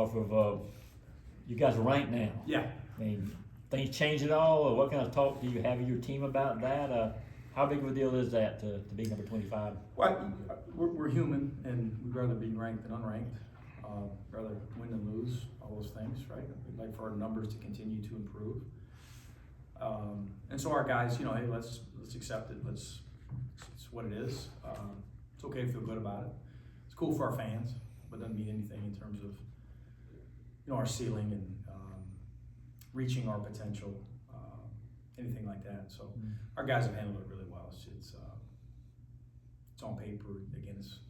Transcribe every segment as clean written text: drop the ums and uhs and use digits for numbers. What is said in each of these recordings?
Off of, you guys are ranked now. Yeah. I mean, things change at all, or what kind of talk do you have with your team about that? How big of a deal is that to be number 25? Well, we're human, and we'd rather be ranked than unranked. Rather win than lose, all those things, right? We'd like for our numbers to continue to improve. And so our guys, hey, let's accept it. It's what it is. It's okay to feel good about it. It's cool for our fans, but doesn't mean anything in terms of our ceiling and reaching our potential, anything like that. So our guys have handled it really well. It's on paper. Again, it's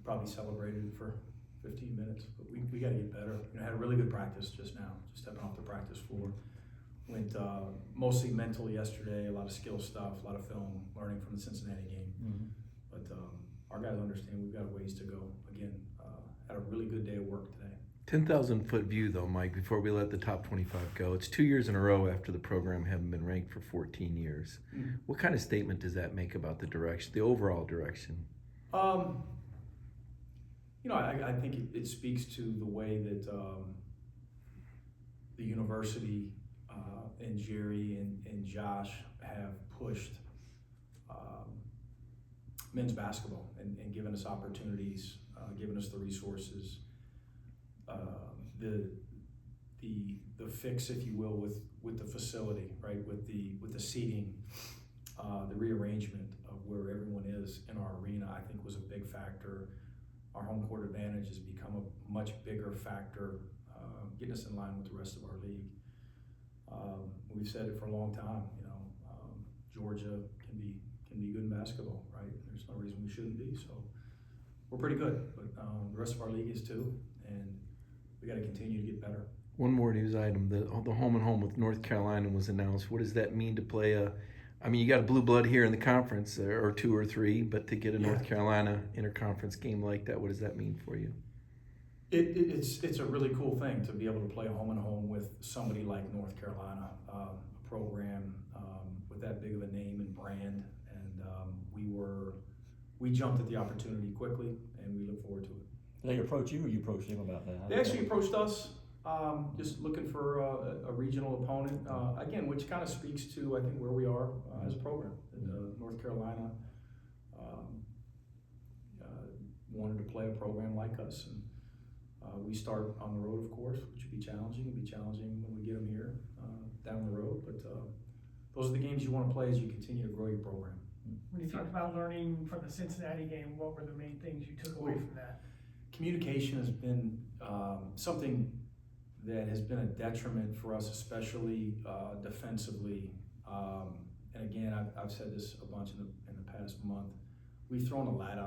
probably celebrated for 15 minutes, but we got to get better. Had a really good practice just now, just stepping off the practice floor. Went mostly mental yesterday, a lot of skill stuff, a lot of film, learning from the Cincinnati game. But our guys understand we've got a ways to go. Again, had a really good day of work today. 10,000-foot view, though, Mike, before we let the top 25 go. It's 2 years in a row after the program having been ranked for 14 years. What kind of statement does that make about the direction, the overall direction? I think it speaks to the way that the university and Jerry and Josh have pushed men's basketball and given us opportunities, given us the resources, the fix, if you will, with the facility, right, with the seating, the rearrangement of where everyone is in our arena, I think was a big factor. Our home court advantage has become a much bigger factor, getting us in line with the rest of our league. We've said it for a long time, Georgia can be good in basketball, right? There's no reason we shouldn't be, so we're pretty good, but the rest of our league is too, and we got to continue to get better. One more news item: the home and home with North Carolina was announced. What does that mean to play you got a blue blood here in the conference, or 2 or 3, but to get a North Carolina interconference game like that, what does that mean for you? It's a really cool thing to be able to play home and home with somebody like North Carolina, a program with that big of a name and brand, and we jumped at the opportunity quickly, and we look forward to it. Did they approach you, or you approached them about that? They actually approached us, just looking for a regional opponent, again, which kind of speaks to, I think, where we are as a program. North Carolina wanted to play a program like us, and we start on the road, of course, which would be challenging. It'll be challenging when we get them here down the road, but those are the games you want to play as you continue to grow your program. When you talk about learning from the Cincinnati game, what were the main things you took away from that? Communication has been something that has been a detriment for us, especially defensively. And again, I've said this a bunch in the past month. We've thrown a lot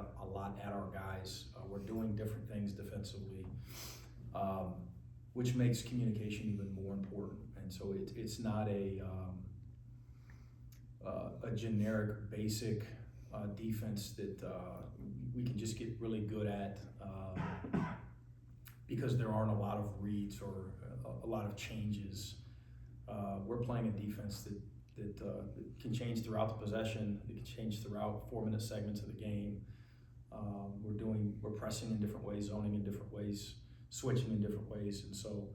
at our guys. We're doing different things defensively, which makes communication even more important. And so it's not a generic, basic defense that we can just get really good at because there aren't a lot of reads or a lot of changes. We're playing a defense that can change throughout the possession. It can change throughout 4-minute segments of the game. We're pressing in different ways, zoning in different ways, switching in different ways, and so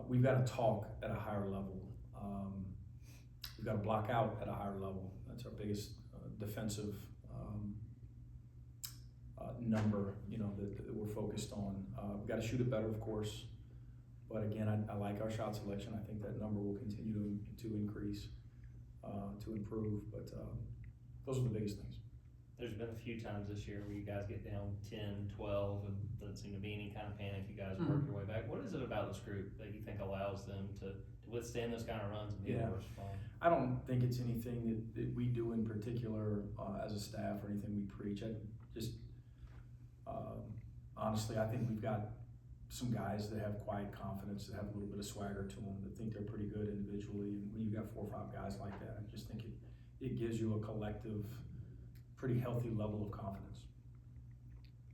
we've got to talk at a higher level. We've got to block out at a higher level. That's our biggest defensive number, that we're focused on. We've got to shoot it better, of course, but again, I like our shot selection. I think that number will continue to increase, to improve, but those are the biggest things. There's been a few times this year where you guys get down 10, 12, and doesn't seem to be any kind of panic. You guys work your way back. What is it about this group that you think allows them to withstand those kind of runs and be able to respond? I don't think it's anything that we do in particular as a staff or anything we preach. Honestly, I think we've got some guys that have quiet confidence, that have a little bit of swagger to them, that think they're pretty good individually. And when you've got 4 or 5 guys like that, I just think it gives you a collective, pretty healthy level of confidence.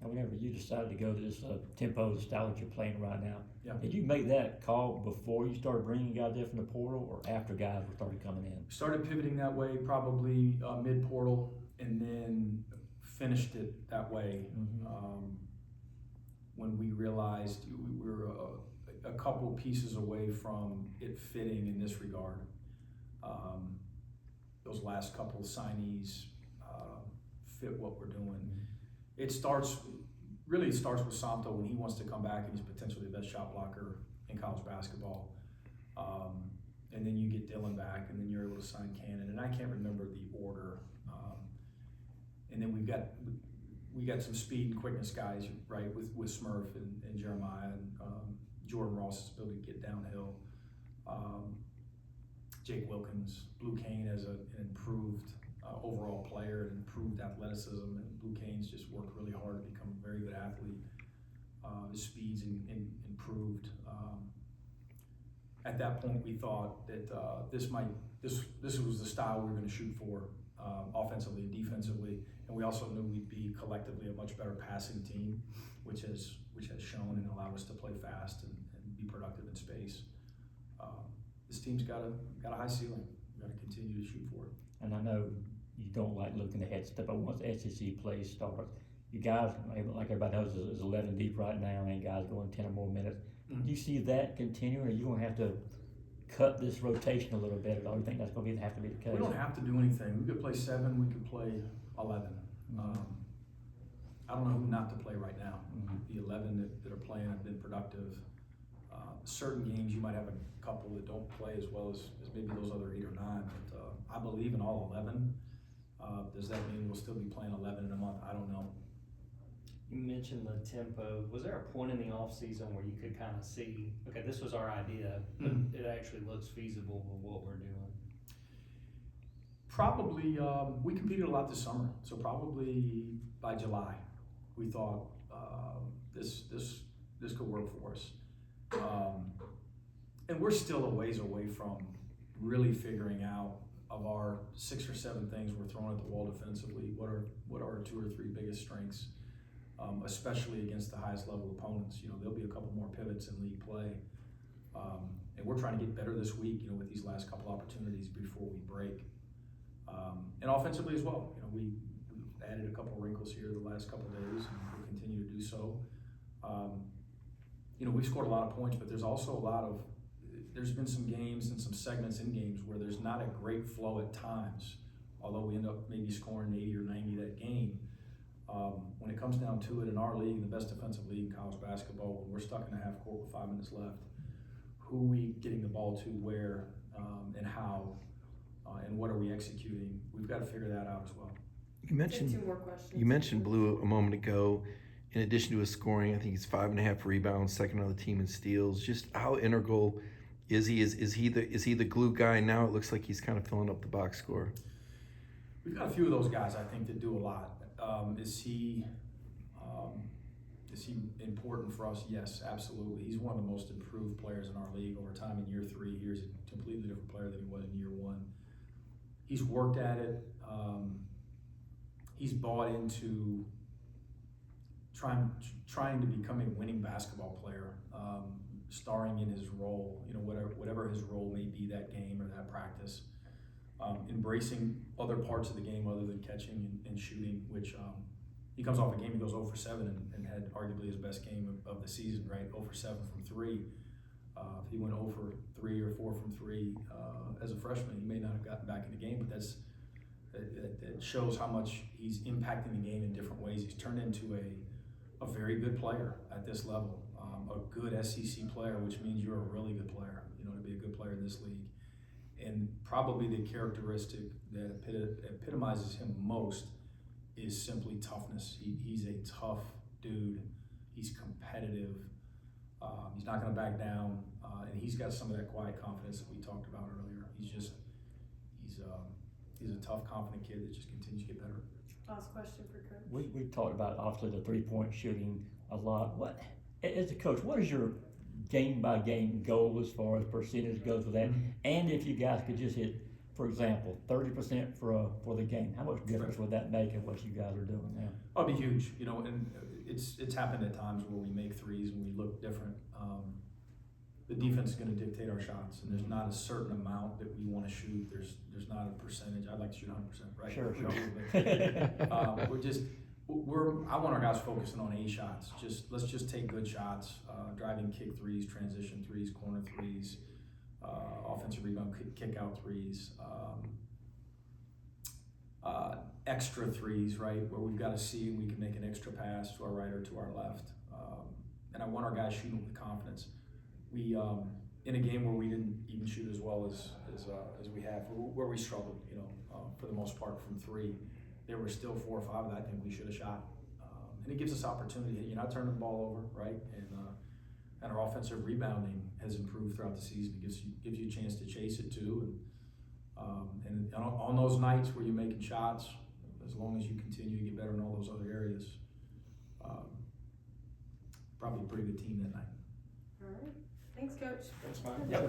And whenever you decided to go to this tempo, the style that you're playing right now, Yeah. Did you make that call before you started bringing guys in from the portal, or after guys started coming in? Started pivoting that way probably mid-portal, and then finished it that way when we realized we were a couple pieces away from it fitting in this regard. Those last couple of signees fit what we're doing. It really starts with Santo when he wants to come back and he's potentially the best shot blocker in college basketball. And then you get Dylan back, and then you're able to sign Cannon. And I can't remember the order. And then we got some speed and quickness guys, right, with Smurf and Jeremiah and Jordan Ross's ability to get downhill. Jake Wilkins, Blue Kane as an improved overall player and improved athleticism, and Blue Kane's just worked really hard to become a very good athlete. His speed's improved. At that point, we thought that this was the style we were going to shoot for, offensively and defensively, and we also knew we'd be collectively a much better passing team, which has shown and allowed us to play fast and be productive in space. This team's got a high ceiling. We've got to continue to shoot for it. And I know you don't like looking ahead stuff, but once SEC play starts, you guys, like everybody knows, is 11 deep right now, and guys going 10 or more minutes. Mm-hmm. Do you see that continuing, or are you going to have to cut this rotation a little bit, or do you think that's going to have to be the case? We don't have to do anything. We could play 7, we could play 11. I don't know who not to play right now. The 11 that are playing have been productive. Certain games you might have a couple that don't play as well as maybe those other 8 or 9, but I believe in all 11. Does that mean we'll still be playing 11 in a month? I don't know. You mentioned the tempo. Was there a point in the off season where you could kind of see, okay, this was our idea, but it actually looks feasible with what we're doing? Probably, we competed a lot this summer, so probably by July, we thought this could work for us. And we're still a ways away from really figuring out of our 6 or 7 things we're throwing at the wall defensively, what are our 2 or 3 biggest strengths, especially against the highest level opponents. You know, there'll be a couple more pivots in league play. And we're trying to get better this week, you know, with these last couple opportunities before we break. And offensively as well, you know, we've added a couple wrinkles here the last couple days, and we'll continue to do so. You know, we've scored a lot of points, but there's also there's been some games and some segments in games where there's not a great flow at times, although we end up maybe scoring 80 or 90 that game. When it comes down to it, in our league, the best defensive league in college basketball, when we're stuck in a half court with 5 minutes left, who are we getting the ball to, where, and how, and what are we executing? We've got to figure that out as well. You mentioned Blue a moment ago. In addition to his scoring, I think he's 5.5 rebounds, second on the team in steals. Just how integral is he? Is he the glue guy now? It looks like he's kind of filling up the box score. We've got a few of those guys, I think, that do a lot. Is he important for us? Yes, absolutely. He's one of the most improved players in our league over time. In year 3, he's a completely different player than he was in year 1. He's worked at it. He's bought into trying to become a winning basketball player, starring in his role, you know, whatever his role may be that game or that practice. Embracing other parts of the game other than catching and shooting, which he comes off a game, he goes 0 for 7 and had arguably his best game of the season, right? 0 for 7 from 3. If he went 0 for 3 or 4 from 3 as a freshman, he may not have gotten back in the game, but that shows how much he's impacting the game in different ways. He's turned into a very good player at this level, a good SEC player, which means you're a really good player, you know, to be a good player in this league. And probably the characteristic that epitomizes him most is simply toughness. He's a tough dude. He's competitive. He's not going to back down, and he's got some of that quiet confidence that we talked about earlier. He's a tough, confident kid that just continues to get better. Last question for Coach. We talked about obviously the 3-point shooting a lot. What, as a coach, what is your game-by-game goal as far as percentage goes with that? And if you guys could just hit, for example, 30% for the game, how much difference would that make in what you guys are doing now? Oh, it'd be huge, you know, and it's happened at times where we make threes and we look different. The defense is going to dictate our shots, and there's not a certain amount that we want to shoot. There's not a percentage. I'd like to shoot 100%, right? Sure. I want our guys focusing on A shots. Let's just take good shots, driving kick threes, transition threes, corner threes, offensive rebound, kick out threes, extra threes, right, where we've got to see and we can make an extra pass to our right or to our left. And I want our guys shooting with confidence. We in a game where we didn't even shoot as well as we have, where we struggled, for the most part from three. There were still 4 or 5 that I think we should have shot, and it gives us opportunity. You're not turning the ball over, right? And our offensive rebounding has improved throughout the season. It gives you a chance to chase it too, and on those nights where you're making shots, as long as you continue to get better in all those other areas, probably a pretty good team that night. All right, thanks, Coach. That's fine. Yep.